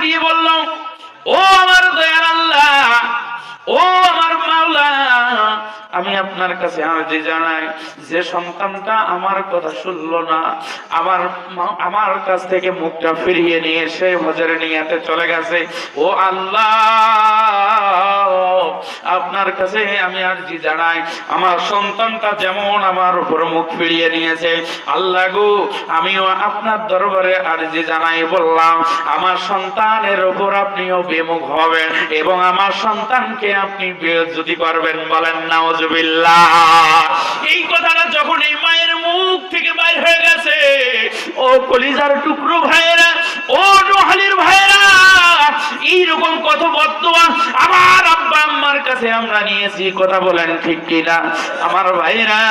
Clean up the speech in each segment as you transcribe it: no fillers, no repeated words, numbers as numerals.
দিয়ে বলল, ও আমার দয়ার আল্লাহ, ও আমার মাওলা, আমি আপনার কাছে আরজি জানাই, যে সন্তানটা আমার কথা শুনলো না, আমার কাছ থেকে মুখটা ফিরিয়ে নিয়ে সে হজের নিয়াতে চলে গেছে, ও আল্লাহ, আপনার কাছে আমি আরজি জানাই, আমার সন্তানটা যেমন আমার উপর মুখ ফিরিয়ে নিয়েছে, আল্লাহ গো, আমিও আপনার দরবারে আরজি জানাই, বললাম আমার সন্তানের উপর আপনিও বিমুখ হবেন এবং আমার সন্তানকে আপনি বেইজ্জতি করবেন। বলেন নাউজুবিল্লাহ। এই কথাটা যখন এই মায়ের মুখ থেকে বাইর হয়ে গেছে, ও কলিজার টুকরো ভাইয়েরা, ও নোহালির ভাইয়েরা, এইরকম কত বদদুয়া আমার আব্বা আম্মার কাছে আমরা নিয়েছি, কথা বলেন ঠিক কিনা? আমার ভাইয়েরা,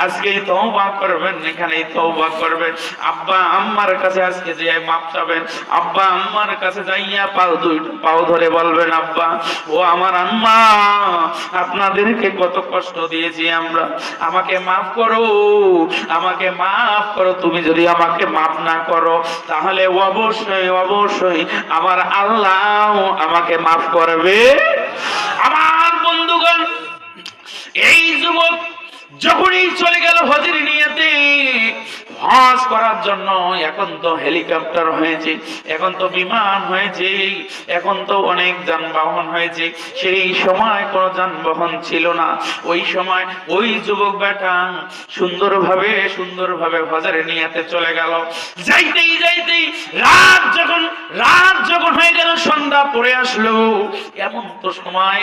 আজকেই তওবা করবেন, এখানেই তওবা করবেন, আব্বা আম্মার কাছে আজকে যে মাপ চাবেন, আব্বা আম্মার কাছে যাইয়া পাও ধরে বলবেন, আব্বা ও আমার আম্মা, আপনাদেরকে কত কষ্ট দিয়েছি আমরা, আমাকে মাফ করো, আমাকে মাফ করো। তুমি যদি আমাকে মাফ না করো তাহলে অবশ্যই অবশ্যই আমার আল্লাহ আমাকে মাফ করবে। আমার বন্ধুগণ, এই যুবক যখনই চলে গেল হজের নিয়তে হজ করার জন্য, এখন তো হেলিকপ্টার হয়েছে, এখন তো বিমান হয়েছে, এখন তো অনেক যানবাহন হয়েছে, সেই সময় কোনো যানবাহন ছিল না। ওই সময় ওই যুবক বেটা সুন্দরভাবে হজের নিয়তে চলে গেল। যাইতেই যাইতেই রাত যখন হয়ে গেল, সন্ধ্যা পড়ে আসলো, এমন তো সময়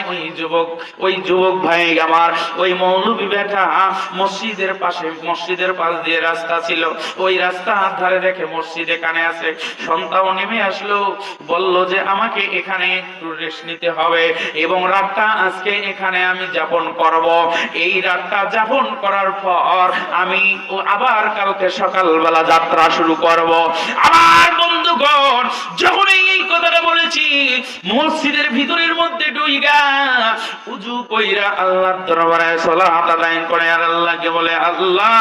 ওই যুবক ভাই আমার, ওই মৌলবী বেটা মসজিদের পাশ দিয়ে রাস্তা ছিল, ওই রাস্তার ধারে দেখে মসজিদে কানে আছে, সন্তানও নেমে আসলো, বলল যে আমাকে এখানে একটু রেস্ট নিতে হবে এবং রাতটা আজকে এখানে আমি যাপন করব। এই রাতটা যাপন করার পর আমি আবার কালকে সকালবেলা যাত্রা শুরু করব। আমার বন্ধুগণ, যখন এই কথাটা বলেছি, মসজিদের ভিতরের মধ্যে ডুইগা উযু কইরা আল্লাহর দরবারে সালাত আদায় করে আর আল্লাহকে বলে, আল্লাহ,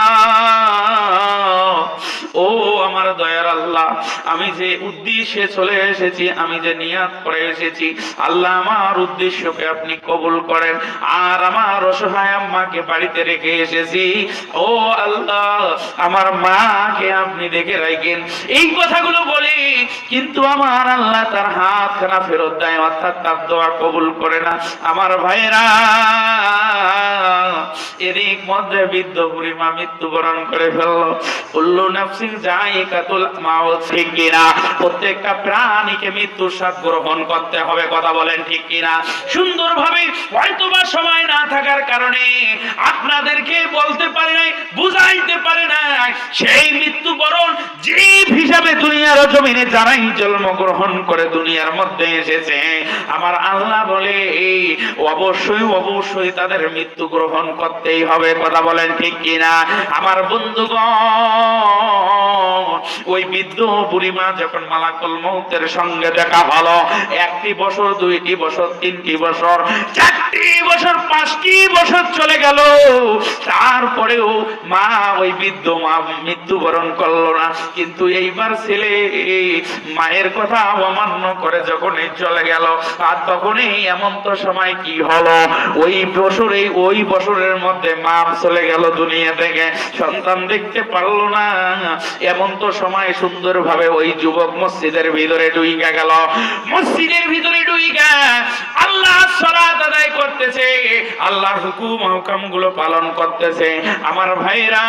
ও আমার দয়ার আল্লাহ, আমি যে উদ্দেশ্যে চলে এসেছি, আমি যে নিয়াত করে এসেছি, আল্লাহ আমার উদ্দেশ্যকে আপনি কবুল করেন। আর আমার অসহায় আম্মাকে বাড়িতে রেখে এসেছি, ও আল্লাহ, আমার মাকে আপনি দেখে রাখেন। এই কথাগুলো বলি, কিন্তু আমার আল্লাহ তার হাতখানা ফেরত দেয়, অর্থাৎ তার দোয়া কবুল করে না। আমার ভাইরা, এদিক মধ্যে বৃদ্ধ বুড়িমা মৃত্যুবরণ করে ফেললো। কুল্লু নাফসিন যায়িকাতুল মাউত, ঠিক কিনা? প্রত্যেকটা প্রাণীকে মৃত্যুর স্বাদ গ্রহণ করতে হবে, কথা বলেন ঠিক কিনা? সুন্দরভাবে হয়তোবা সময় না থাকার কারণে আপনাদেরকে বলতে পারে নাই, বুঝাইতে পারে নাই, সেই মৃত্যুবরণ জীব হিসাবে দুনিয়ার জমিনে যারাই জন্মগ্রহণ করে দুনিয়ার মধ্যে এসেছে, আমার আল্লাহ বলে অবশ্যই অবশ্যই তাদের মৃত্যু গ্রহণ করতেই হবে, কথা বলেন ঠিক কিনা? আমার বন্ধুগণ, ওই বৃদ্ধ বুড়িমা যখন মালাকুল মউতের সঙ্গে দেখা হলো, 1টি বছর, 2টি বছর, 3টি বছর, 4টি বছর, 5টি বছর চলে গেল, তারপরেও মা, ওই বৃদ্ধ মা মৃত্যুবরণ করলো না। কিন্তু এইবার ছেলে মায়ের কথা অমান্য করে যখনই চলে গেল, আর তখনই এমন তো সময় কি হলো, ওই বছরের মধ্যে মা চলে গেল দুনিয়া থেকে, সন্তান দেখতে পারলো না। এমন তো সময় সুন্দরভাবে ওই যুবক মসজিদের ভিতরে ঢুইকা গেল। মসজিদের ভিতরে ঢুইকা আল্লাহ সালাত আদায় করতেছে, আল্লাহর হুকুম গুলো পালন করতেছে। আমার ভাইরা,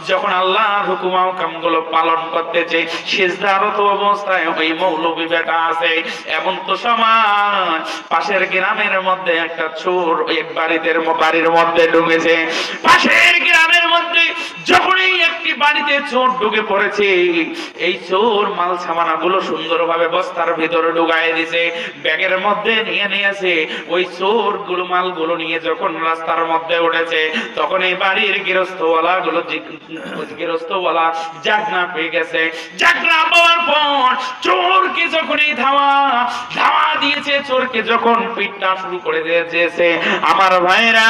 যখন আল্লাহর হুকুম গুলো পালন করতেছে, সিজদারত অবস্থায় ওই মৌলবী বেটা আছে, এমন তো সময় পাশের গ্রামের মধ্যে একটা চোর এক বাড়ির মধ্যে ঢুকেছে। পাশের গ্রামের মধ্যে যখনই একটি বাড়িতে চোর ঢুকে পড়েছে, এই চোর মাল সামানা গুলো সুন্দরভাবে বস্তার ভিতরে ঢুকায় দিয়েছে, ব্যাগের মধ্যে নিয়েছে। ওই চোর গুলো মালগুলো নিয়ে যখন রাস্তার মধ্যে উঠেছে, তখন এই বাড়ির গৃহস্থওয়ালা জাগনা পেয়ে গেছে। জাগনা পাওয়ার পর চোরকে যখনই ধাওয়া দিয়েছে, চোরকে যখন পিটটা শুরু করে দিয়েছে, আমার ভাইরা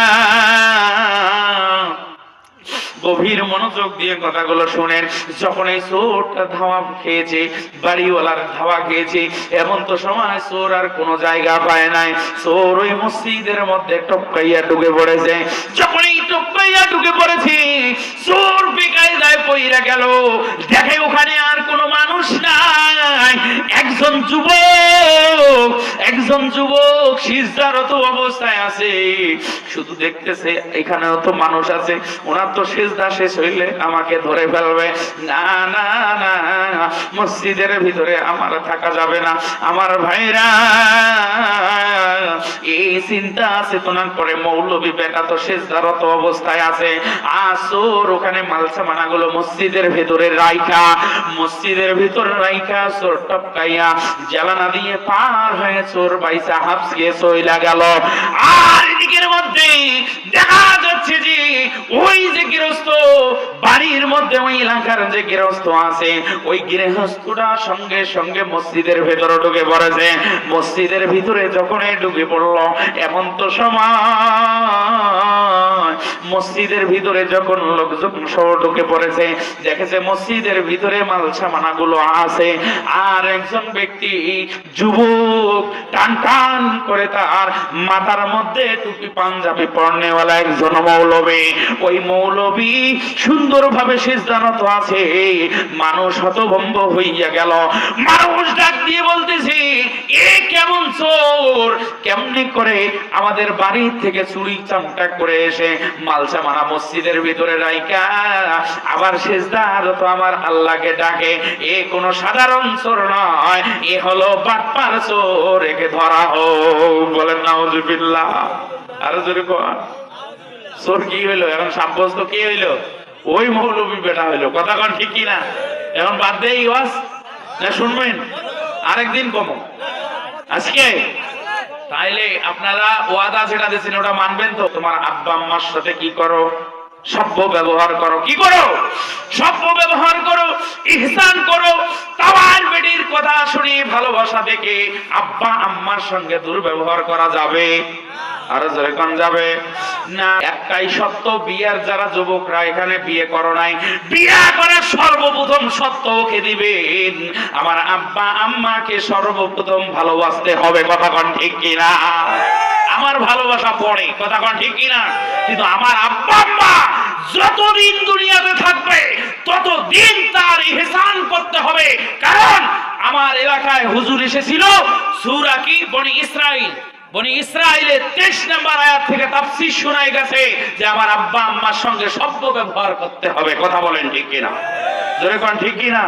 গভীর মনোযোগ দিয়ে কথাগুলো শুনেন। যখন এই চোরটা ধাওয়া খেয়েছে, বাড়িওয়ালার ধাওয়া খেয়েছে, এমন তো সময় চোর আর কোনো জায়গা পায় নাই। চোর ওই মসজিদের মধ্যে টপকাইয়া ঢুকে পড়েছে। যখন এই টপকাইয়া ঢুকে পড়েছে, চোর বেকায় যায় পইরা গেল, দেখে ওখানে আর কোনো মানুষ নাই। একজন যুবক সিজদারত অবস্থায় আছে, শুধু দেখতেছে এখানেও তো মানুষ আছে, ওনার তো সিজদা শেষ হইলে আমাকে ধরে ফেলবে। না না না, মসজিদের ভিতরে আমার থাকা যাবে না। আমার ভাইরা এই চিন্তা চেতনা করে মৌলবী বেটা তো সিজদারত অবস্থায় আছে, আসর ওখানে মালসামানাগুলো মসজিদের ভিতরে রাইখা, চোর টপকাইয়া জালানা দিয়ে পার হয়ে চোর বাইসা হাফসিয়ে চইলা গেল। আর এদিকের মধ্যে দেখা যাচ্ছে যে ওই যে গৃহস্থ বাড়ির মধ্যে, ওই এলাকার যে গৃহস্থ আছে, ওই গৃহস্থটা সঙ্গে সঙ্গে মসজিদের ভেতরে ঢুকে পড়েছে। মসজিদের ভিতরে যখন ঢুকে পড়লো, এমন তো সময় মসজিদের ভিতরে যখন লোকজন সহ ঢুকে পড়েছে, দেখেছে মসজিদের ভিতরে মালসামানাগুলো আছে। আর একজন ব্যক্তি যুবক টান টান করে তার মাথার মধ্যে টুপি পাঞ্জাবি পরনেওয়ালা একজন মৌলবী, ওই মৌলবী সুন্দরভাবে সিজদানত আছে। মানুষ হতভম্ব হইয়া গেল। মানুষ ডাক দিয়ে বলতেছে, এ কেমন চোর, কেমনি করে আমাদের বাড়ি থেকে চুরি চামটা করে এসে মালসামানা মসজিদের ভিতরে রাইখা আবার সিজদারত আমার আল্লাহকে ডাকে। এ কোনো সাধারণ চোর নয়, এ হলো বাটপার চোর, একে ধরা হোক। বলেন নাউজুবিল্লাহ। আরো জোরে কোন চোর কি হইলো? এখন সাব্যস্ত কি হইলো? ওই মৌলবী বেটা হইলো। কথা কোন ঠিক কি না? এখন বাদ দেই ওয়াজ না শুনবেন আরেকদিন কম আজকে? তাইলে আপনারা ওয়াদা যেটা দিয়েছেন ওটা মানবেন তো? তোমার আব্বা আম্মার সাথে কি করো? সভ্য ব্যবহার করো। কি করো? সভ্য ব্যবহার করো, ইহসান করো। তাওয়ার বেটির কথা শুনে ভালোবাসা দেখে আব্বা আম্মার সঙ্গে দুর্ব্যবহার করা যাবে? আরো জোরে কোন যাবে না? একটাই সত্য, বিয়ার যারা যুবকরা এখানে বিয়ে করো নাই, বিয়ে করার সর্বপ্রথম সত্য ওকে দিবেন, আমার আব্বা আম্মাকে সর্বপ্রথম ভালোবাসতে হবে। কথা কোন ঠিক কিনা? আমার ভালোবাসা পড়ে, কথা কোন ঠিক কিনা? কিন্তু আমার আব্বা আম্মা যতদিন দুনিয়াতে থাকবে ততদিন তার ইহসান করতে হবে। কারণ আমার এলাকায় হুজুর এসেছিল, সূরা কি বনি ইসরাইল, বনি ইসরাইলের 23 নম্বর আয়াত থেকে তাফসীর শোনায় গেছে যে আমার আব্বা আম্মার সঙ্গে সভ্য ব্যবহার করতে হবে। কথা বলেন ঠিক কিনা? জোরে কোন ঠিক কিনা?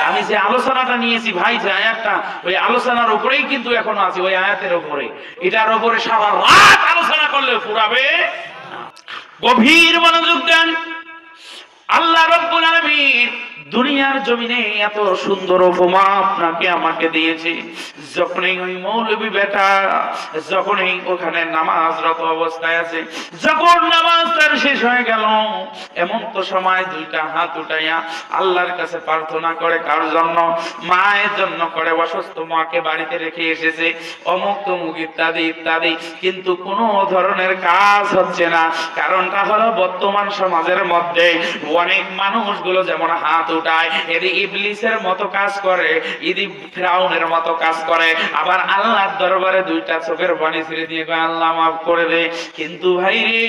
আমি যে আলোচনাটা নিয়েছি ভাই, যে আয়াতটা, ওই আলোচনার উপরেই কিন্তু এখনো আছি, ওই আয়াতের উপরে। এটার উপরে সারা রাত আলোচনা করলে ফুরাবে। গভীর মনোযোগ দেন। আল্লাহ রাব্বুল আলামিন দুনিয়ার জমিনে এত সুন্দর উপমা আপনাকে আমাকে দিয়েছে। যখনই ওই মৌলবী বেটা যখনই ওখানে নামাজরত অবস্থায় আছে, যখন নামাজ তার শেষ হয়ে গেল, এমন তো সময় দুইটা হাত উঠাইয়া আল্লাহর কাছে প্রার্থনা করে। কার জন্য? মায়ের জন্য করে। অসুস্থ মাকে বাড়িতে রেখে এসেছে, অমুক তমুক ইত্যাদি ইত্যাদি, কিন্তু কোনো ধরনের কাজ হচ্ছে না। কারণটা হলো বর্তমান সমাজের মধ্যে অনেক মানুষগুলো যেমন হাত উঠায়, এদি ইবলিসের মতো কাজ করে, ইদি ফিরাউনের মতো কাজ করে, আবার আল্লাহর দরবারে দুইটা চোখের পানি ছেড়ে দিয়ে কয় আল্লাহ মাফ করে দে। কিন্তু ভাই রে,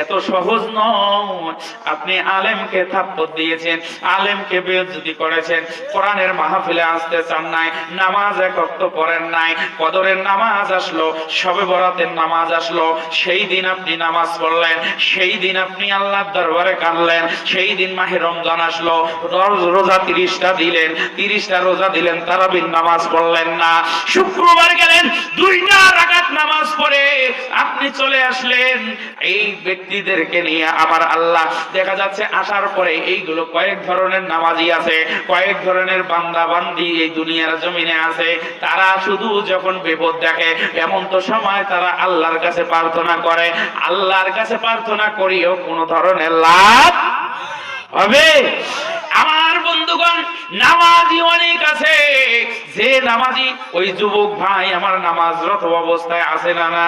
এত সহজ নয়। আপনি আলেমকে থাপ্পড় দিয়েছেন, আলেমকে বেইজ্জতি করেছেন, কোরআনের মাহফিলে আসতে চান নাই, নামাজ এক ওয়াক্ত পড়েন নাই, কদরের নামাজ আসলো, শবে বরাতের নামাজ আসলো, সেই দিন আপনি নামাজ পড়লেন, সেই দিন আপনি আল্লাহর দরবারে কাঁদলেন, সেই দিন মাহে রমজান আসলো, রোজা 30টা দিলেন, 30টা রোজা দিলেন, তারাবির নামাজ পড়লেন না। শুক্রবার গেলেন, 2টা রাকাত নামাজ পড়ে আপনি চলে আসলেন। এই ব্যক্তিদেরকে নিয়ে আমার আল্লাহ দেখা যাচ্ছে আসার পরে এইগুলো কয়েক ধরনের নামাজি আছে, কয়েক ধরনের বান্দা বান্দি এই দুনিয়ার জমিনে আছে। তারা শুধু যখন বিপদ দেখে, এমন তো সময় তারা আল্লাহর কাছে প্রার্থনা করে। আল্লাহর কাছে প্রার্থনা করিও কোনো ধরনের লাভ হবে? আমার বন্ধুগণ, নামাজি অনেক আছে, যে নামাজি ওই যুবক ভাই আমার নামাজরত অবস্থায় আছে না?